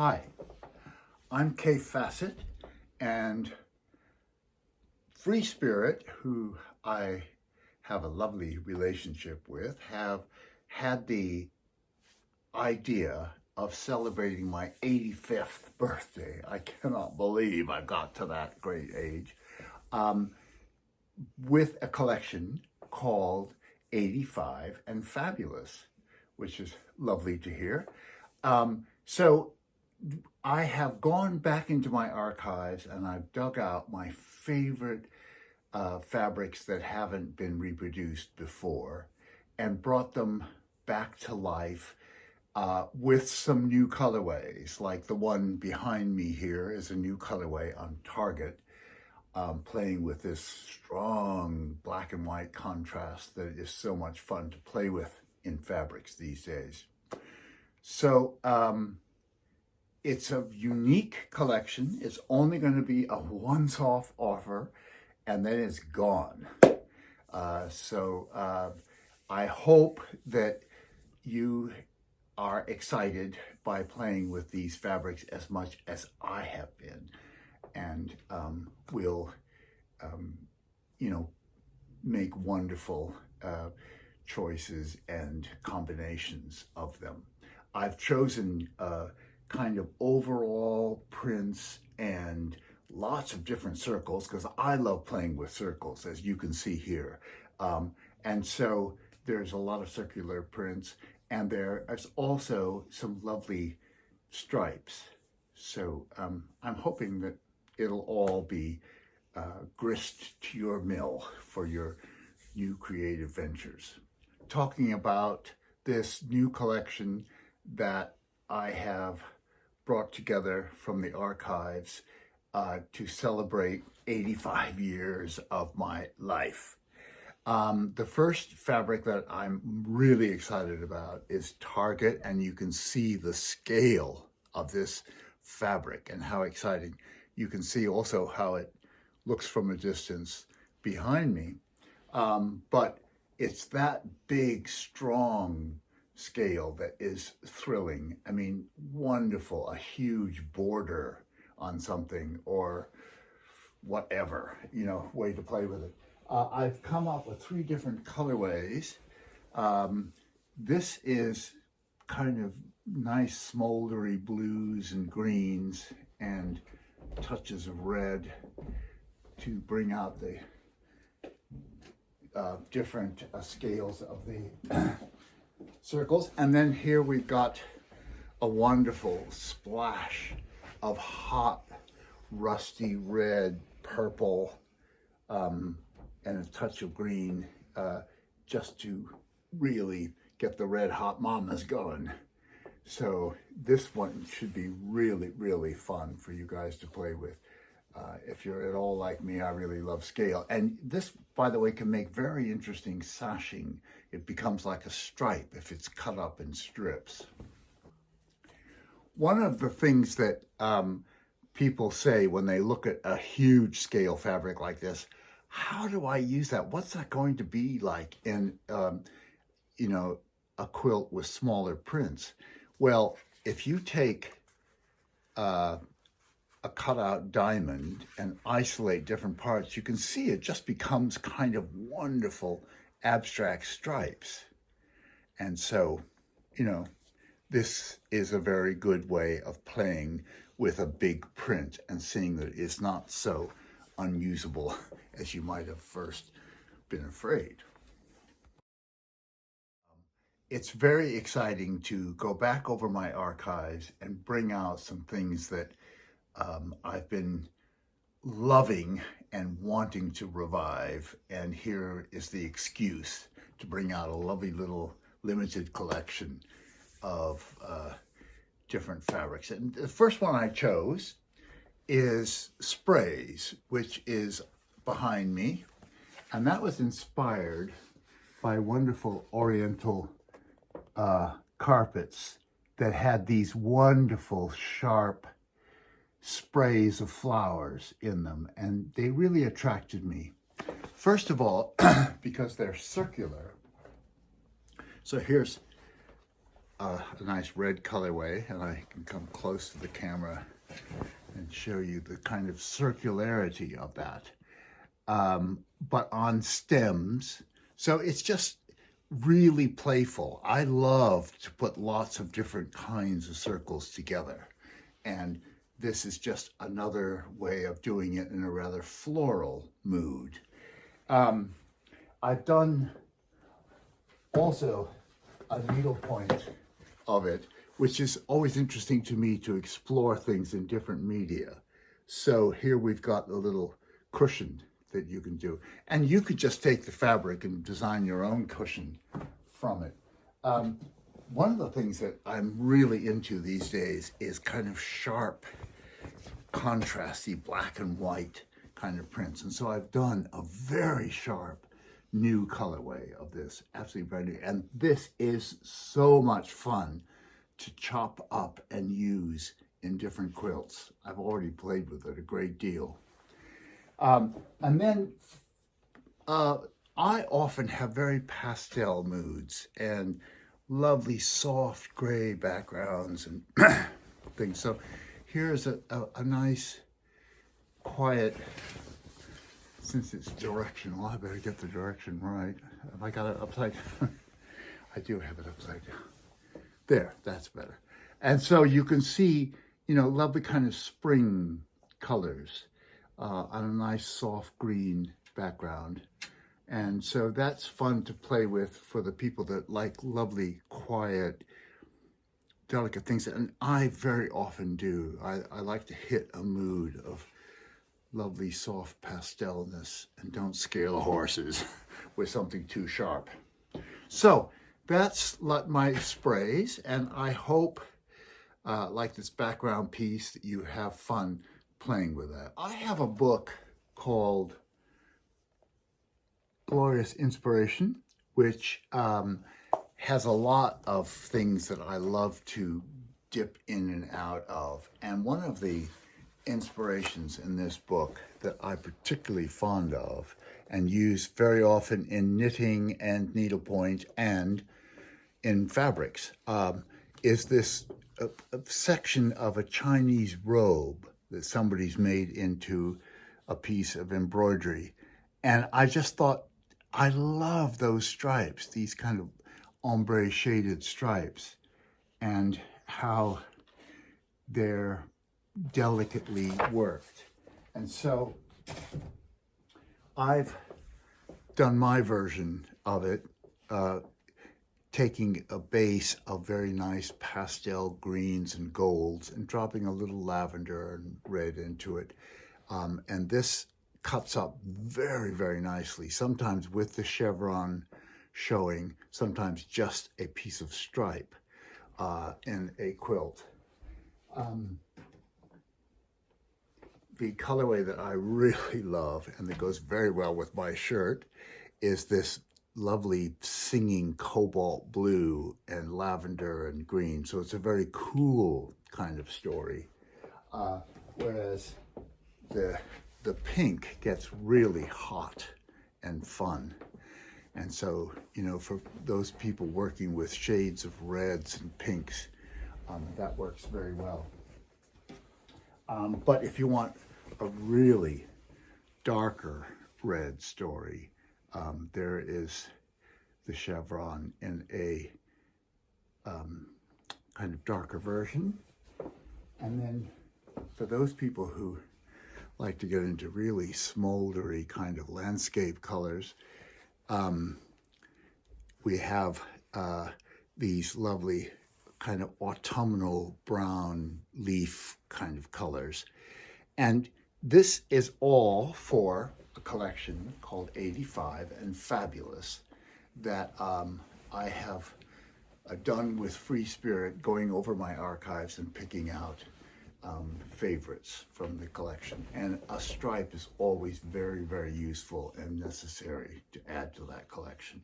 Hi, I'm Kaffe and Free Spirit, who I have a lovely relationship with, have had the idea of celebrating my 85th birthday. I cannot believe I got to that great age, with a collection called 85 and Fabulous, which is lovely to hear. So I have gone back into my archives and I've dug out my favorite fabrics that haven't been reproduced before and brought them back to life with some new colorways. Like the one behind me here is a new colorway on Target, playing with this strong black and white contrast that is so much fun to play with in fabrics these days. So it's a unique collection. It's only going to be a once-off offer, and then it's gone. I hope that you are excited by playing with these fabrics as much as I have been, and will, make wonderful choices and combinations of them. I've chosen kind of overall prints and lots of different circles because I love playing with circles, as you can see here. And so there's a lot of circular prints, and there is also some lovely stripes. So I'm hoping that it'll all be grist to your mill for your new creative ventures. Talking about this new collection that I have brought together from the archives to celebrate 85 years of my life. The first fabric that I'm really excited about is Target, and you can see the scale of this fabric and how exciting. You can see also how it looks from a distance behind me, but it's that big, strong scale that is thrilling. I mean, wonderful, a huge border on something or whatever, way to play with it. I've come up with 3 different colorways. This is kind of nice smoldery blues and greens and touches of red to bring out the different scales of the circles. And then here we've got a wonderful splash of hot, rusty red, purple, and a touch of green, just to really get the red hot mamas going. So this one should be really, really fun for you guys to play with. If you're at all like me, I really love scale. And this, by the way, can make very interesting sashing. It becomes like a stripe if it's cut up in strips. One of the things that people say when they look at a huge scale fabric like this, how do I use that? What's that going to be like in, a quilt with smaller prints? Well, if you take a cutout diamond and isolate different parts, you can see it just becomes kind of wonderful abstract stripes. And so, this is a very good way of playing with a big print and seeing that it's not so unusable as you might have first been afraid. It's very exciting to go back over my archives and bring out some things that I've been loving and wanting to revive. And here is the excuse to bring out a lovely little limited collection of different fabrics. And the first one I chose is Sprays, which is behind me. And that was inspired by wonderful Oriental carpets that had these wonderful, sharp sprays of flowers in them. And they really attracted me. First of all, because they're circular. So here's a nice red colorway, and I can come close to the camera and show you the kind of circularity of that. But on stems, so it's just really playful. I love to put lots of different kinds of circles together, and this is just another way of doing it in a rather floral mood. I've done also a needlepoint of it, which is always interesting to me to explore things in different media. So here we've got a little cushion that you can do. And you could just take the fabric and design your own cushion from it. One of the things that I'm really into these days is kind of sharp, contrasty black and white kind of prints. And so I've done a very sharp new colorway of this, absolutely brand new. And this is so much fun to chop up and use in different quilts. I've already played with it a great deal. And then I often have very pastel moods and lovely soft gray backgrounds and things. So here's a nice quiet, since it's directional, I better get the direction right. Have I got it upside down? I do have it upside down. There, that's better. And so you can see, you know, lovely kind of spring colors on a nice soft green background. And so that's fun to play with for the people that like lovely, quiet, delicate things. And I very often do. I like to hit a mood of lovely, soft pastelness and don't scare the horses with something too sharp. So that's my sprays, and I hope, like this background piece, that you have fun playing with that. I have a book called Glorious Inspiration, which has a lot of things that I love to dip in and out of. And one of the inspirations in this book that I'm particularly fond of and use very often in knitting and needlepoint and in fabrics is this a section of a Chinese robe that somebody's made into a piece of embroidery. And I just thought, I love those stripes, these kind of ombre shaded stripes, and how they're delicately worked. And so I've done my version of it, taking a base of very nice pastel greens and golds and dropping a little lavender and red into it. And this cuts up very, very nicely, sometimes with the chevron showing, sometimes just a piece of stripe in a quilt. The colorway that I really love and that goes very well with my shirt is this lovely singing cobalt blue and lavender and green. So it's a very cool kind of story. Whereas the pink gets really hot and fun. And so, you know, for those people working with shades of reds and pinks, that works very well. But if you want a really darker red story, there is the chevron in a kind of darker version. And then for those people who like to get into really smoldery kind of landscape colors, we have these lovely kind of autumnal brown leaf kind of colors. And this is all for a collection called 85 and Fabulous that I have done with free spirit, going over my archives and picking out favorites from the collection. And a stripe is always very, very useful and necessary to add to that collection.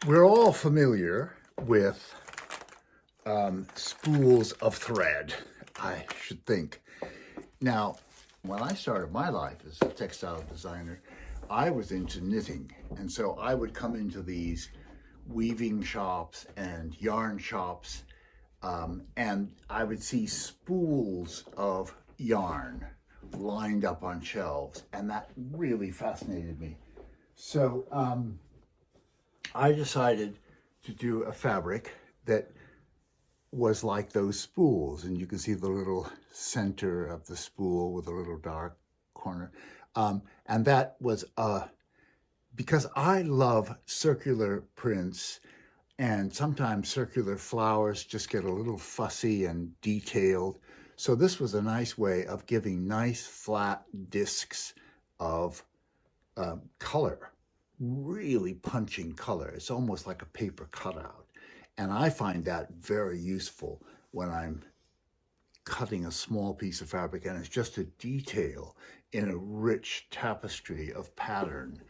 We're all familiar with spools of thread, I should think. Now, when I started my life as a textile designer, I was into knitting, and so I would come into these weaving shops and yarn shops, and I would see spools of yarn lined up on shelves, and that really fascinated me. So I decided to do a fabric that was like those spools, and you can see the little center of the spool with a little dark corner. And that was because I love circular prints, and sometimes circular flowers just get a little fussy and detailed. So this was a nice way of giving nice flat discs of color, really punching color. It's almost like a paper cutout. And I find that very useful when I'm cutting a small piece of fabric and it's just a detail in a rich tapestry of pattern.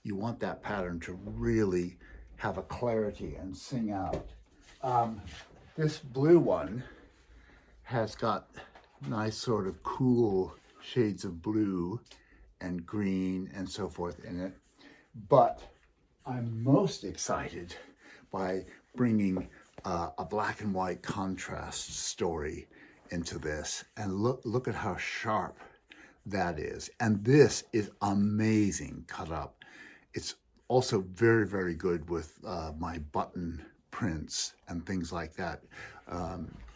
You want that pattern to really have a clarity and sing out. This blue one has got nice sort of cool shades of blue and green and so forth in it. But I'm most excited by bringing a black and white contrast story into this. And look at how sharp that is. And this is amazing cut up. It's also very, very good with my button prints and things like that,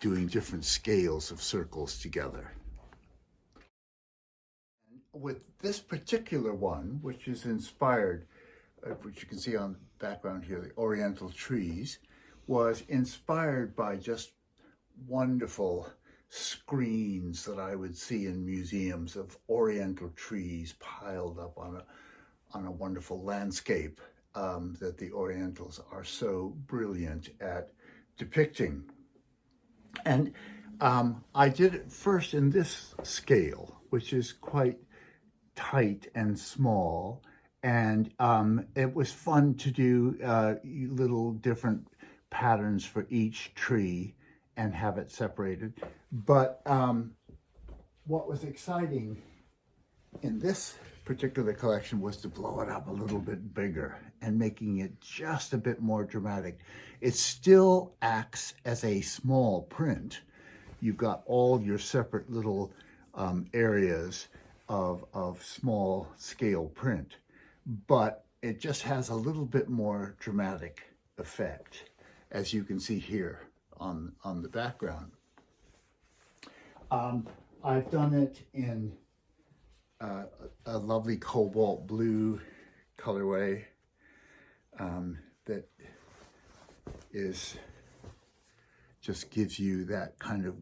doing different scales of circles together. With this particular one, which is inspired, which you can see on the background here, the Oriental trees, was inspired by just wonderful screens that I would see in museums of Oriental trees piled up on a wonderful landscape that the Orientals are so brilliant at depicting. And I did it first in this scale, which is quite tight and small. And it was fun to do little different patterns for each tree and have it separated. But what was exciting in this particular collection was to blow it up a little bit bigger and making it just a bit more dramatic. It still acts as a small print. You've got all your separate little areas of small scale print, but it just has a little bit more dramatic effect, as you can see here on the background. I've done it in a lovely cobalt blue colorway that is just gives you that kind of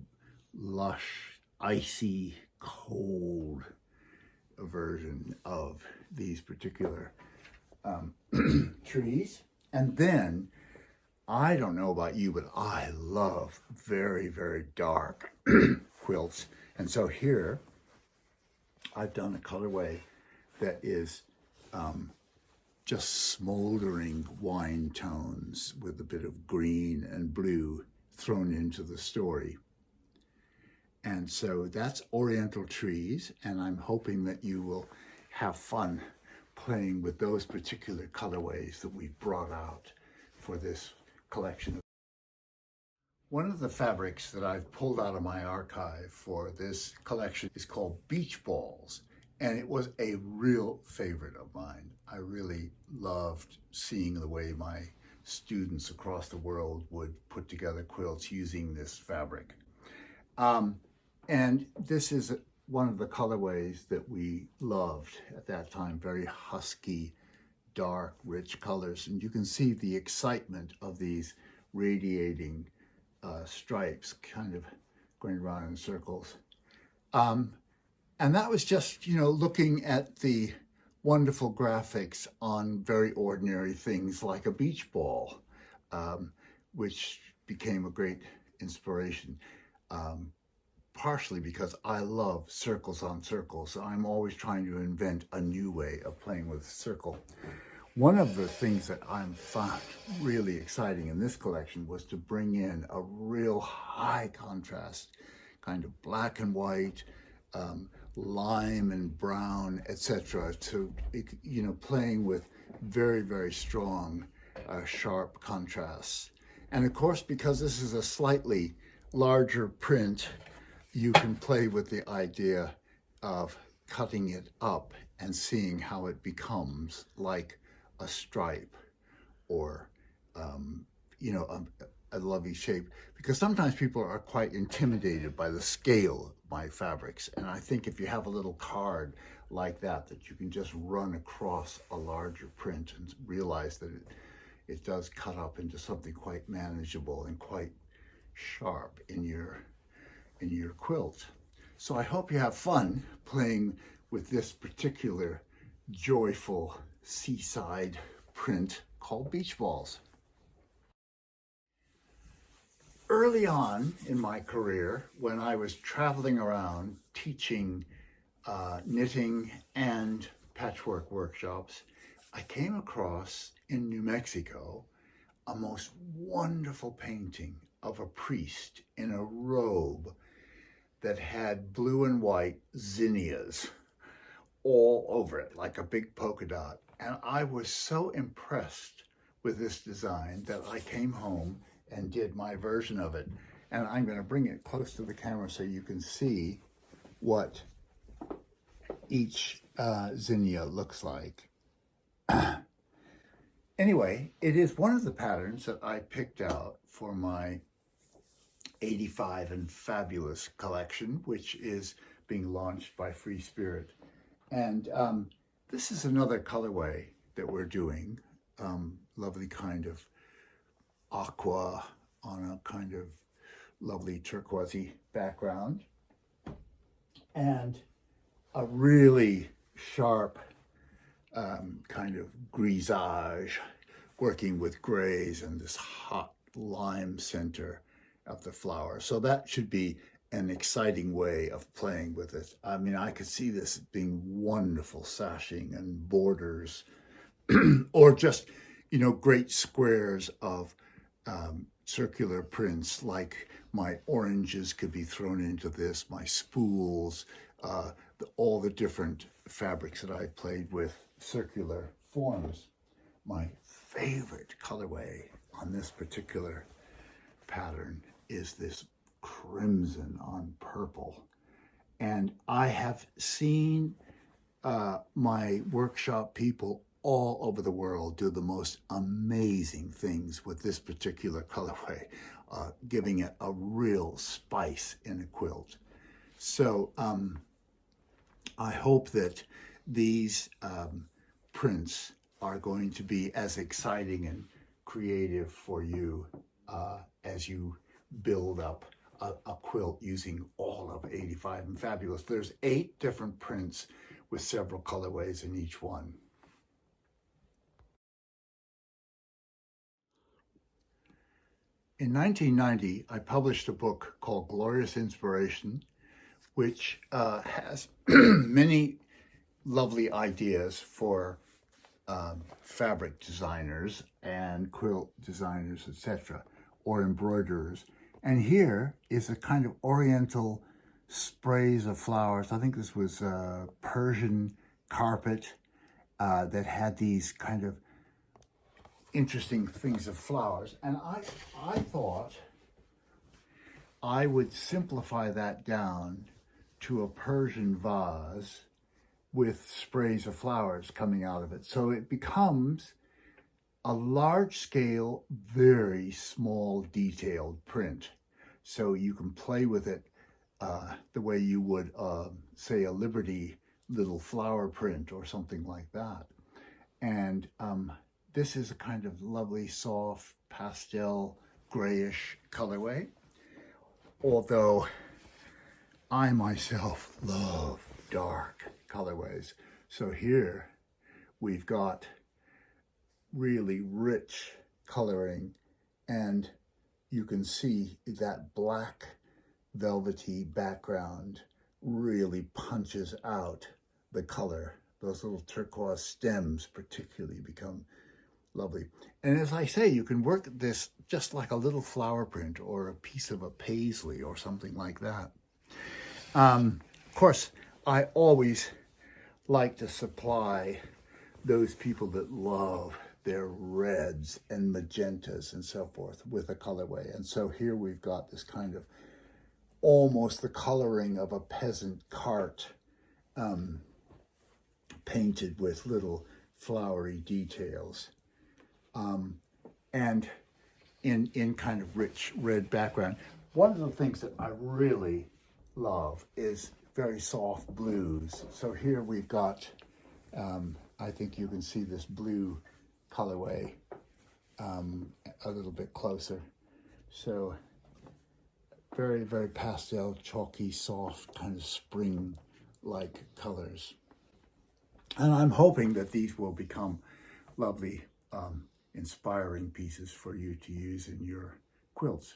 lush, icy, cold version of these particular trees. And then, I don't know about you, but I love very, very dark quilts. And so here, I've done a colorway that is just smoldering wine tones with a bit of green and blue thrown into the story. And so that's Oriental trees, and I'm hoping that you will have fun playing with those particular colorways that we brought out for this collection. One of the fabrics that I've pulled out of my archive for this collection is called beach balls, and it was a real favorite of mine. I really loved seeing the way my students across the world would put together quilts using this fabric. And this is one of the colorways that we loved at that time, very husky, dark, rich colors. And you can see the excitement of these radiating stripes kind of going around in circles. And that was just, looking at the wonderful graphics on very ordinary things like a beach ball, which became a great inspiration. Partially because I love circles on circles, so I'm always trying to invent a new way of playing with a circle. One of the things that I found really exciting in this collection was to bring in a real high contrast, kind of black and white, lime and brown, etc. To, you know, playing with very, very strong, sharp contrasts. And of course, because this is a slightly larger print, you can play with the idea of cutting it up and seeing how it becomes like a stripe or, you know, a lovely shape. Because sometimes people are quite intimidated by the scale of my fabrics. And I think if you have a little card like that you can just run across a larger print and realize that it does cut up into something quite manageable and quite sharp in your quilt. So I hope you have fun playing with this particular joyful seaside print called beach balls. Early on in my career, when I was traveling around teaching knitting and patchwork workshops, I came across in New Mexico a most wonderful painting of a priest in a robe that had blue and white zinnias all over it, like a big polka dot. And I was so impressed with this design that I came home and did my version of it. And I'm going to bring it close to the camera so you can see what each zinnia looks like. Anyway, it is one of the patterns that I picked out for my 85 and Fabulous collection, which is being launched by Free Spirit. And this is another colorway that we're doing, lovely kind of aqua on a kind of lovely turquoisey background, and a really sharp kind of grisage, working with grays and this hot lime center of the flower. So that should be an exciting way of playing with it. I mean, I could see this being wonderful sashing and borders, or just, you know, great squares of circular prints, like my oranges could be thrown into this, my spools, all the different fabrics that I played with circular forms. My favorite colorway on this particular pattern is this crimson on purple. And I have seen my workshop people all over the world do the most amazing things with this particular colorway, giving it a real spice in a quilt. So I hope that these prints are going to be as exciting and creative for you as you build up a quilt using all of 85 and Fabulous. There's 8 different prints with several colorways in each one. In 1990, I published a book called Glorious Inspiration, which has many lovely ideas for fabric designers and quilt designers, etc., or embroiderers. And here is a kind of Oriental sprays of flowers. I think this was Persian carpet that had these kind of interesting things of flowers. And I thought I would simplify that down to a Persian vase with sprays of flowers coming out of it. So it becomes a large scale, very small detailed print. So you can play with it the way you would, say, a Liberty little flower print or something like that. And this is a kind of lovely, soft, pastel, grayish colorway. Although I myself love dark colorways. So here we've got really rich coloring, and you can see that black velvety background really punches out the color. Those little turquoise stems particularly become lovely. And as I say, you can work this just like a little flower print or a piece of a paisley or something like that. Of course, I always like to supply those people that love their reds and magentas and so forth with a colorway. And so here we've got this kind of almost the coloring of a peasant cart, painted with little flowery details, and in kind of rich red background. One of the things that I really love is very soft blues. So here we've got, I think you can see this blue colorway a little bit closer. So very, very pastel, chalky, soft, kind of spring-like colors. And I'm hoping that these will become lovely, inspiring pieces for you to use in your quilts.